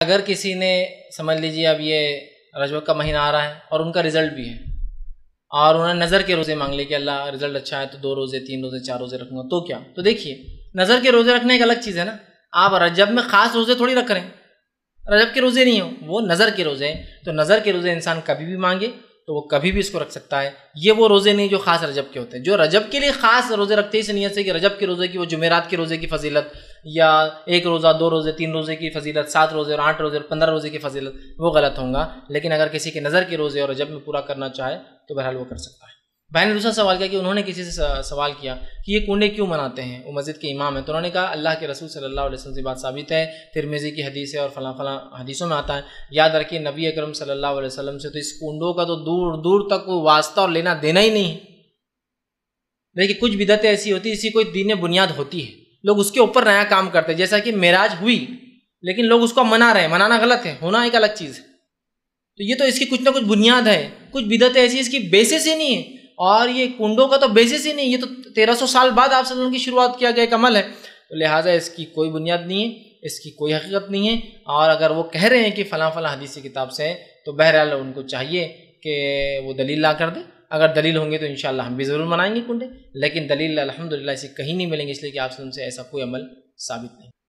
اگر کسی نے سمجھ لیجیے اب یہ رجب کا مہینہ آ رہا ہے اور ان کا رزلٹ بھی ہے اور انہوں نے نظر کے روزے مانگ لے کہ اللہ رزلٹ اچھا ہے تو 2 روزے 3 روزے 4 روزے رکھوں گا، تو کیا؟ تو دیکھیے نظر کے روزے رکھنے ایک الگ چیز ہے نا، آپ رجب میں خاص روزے تھوڑی رکھ رہے ہیں، رجب کے روزے نہیں ہوں، وہ نظر کے روزے ہیں، تو نظر کے روزے انسان کبھی بھی مانگے تو وہ کبھی بھی اس کو رکھ سکتا ہے۔ یہ وہ روزے نہیں جو خاص رجب کے ہوتے ہیں، جو رجب کے لیے خاص روزے رکھتے ہیں اس نیت سے کہ رجب کے روزے کی وہ جمعرات کے روزے کی فضیلت، یا 1 روزہ 2 روزے 3 روزے کی فضیلت، 7 روزے اور 8 روزے اور 15 روزے کی فضیلت، وہ غلط ہوں گا۔ لیکن اگر کسی کے نظر کے روزے اور رجب میں پورا کرنا چاہے تو بہرحال وہ کر سکتا ہے۔ بھائی نے دوسرا سوال کیا کہ انہوں نے کسی سے سوال کیا کہ یہ کنڈے کیوں مناتے ہیں، وہ مسجد کے امام ہیں، تو انہوں نے کہا اللہ کے رسول صلی اللہ علیہ وسلم سے بات ثابت ہے، ترمذی کی حدیث ہے اور فلاں فلاں حدیثوں میں آتا ہے۔ یاد رکھیے نبی اکرم صلی اللہ علیہ وسلم سے تو اس کنڈوں کا تو دور دور تک کوئی واسطہ اور لینا دینا ہی نہیں ہے۔ دیکھیے کچھ بدعتیں ایسی ہوتی ہیں، اسی کوئی دین بنیاد ہوتی ہے، لوگ اس کے اوپر نیا کام کرتے ہیں، جیسا کہ معراج ہوئی لیکن لوگ اس کو منا رہے ہیں، منانا غلط ہے، ہونا ایک الگ چیز ہے۔ تو یہ تو اس کی کچھ نہ کچھ بنیاد ہے، کچھ بدعتیں ایسی اس کی بیسس ہی نہیں ہے، اور یہ کنڈوں کا تو بیسس ہی نہیں، یہ تو 1300 سال بعد آپ صلی اللہ علیہ وسلم کی شروعات کیا گیا ایک عمل ہے، تو لہٰذا اس کی کوئی بنیاد نہیں ہے، اس کی کوئی حقیقت نہیں ہے۔ اور اگر وہ کہہ رہے ہیں کہ فلاں فلاں حدیث کتاب سے ہے تو بہرحال ان کو چاہیے کہ وہ دلیل لا کر دیں، اگر دلیل ہوں گے تو انشاءاللہ ہم بھی ضرور منائیں گے کنڈے، لیکن دلیل الحمدللہ اسے کہیں نہیں ملیں گے، اس لیے کہ آپ صلی اللہ علیہ وسلم سے ایسا کوئی عمل ثابت نہیں۔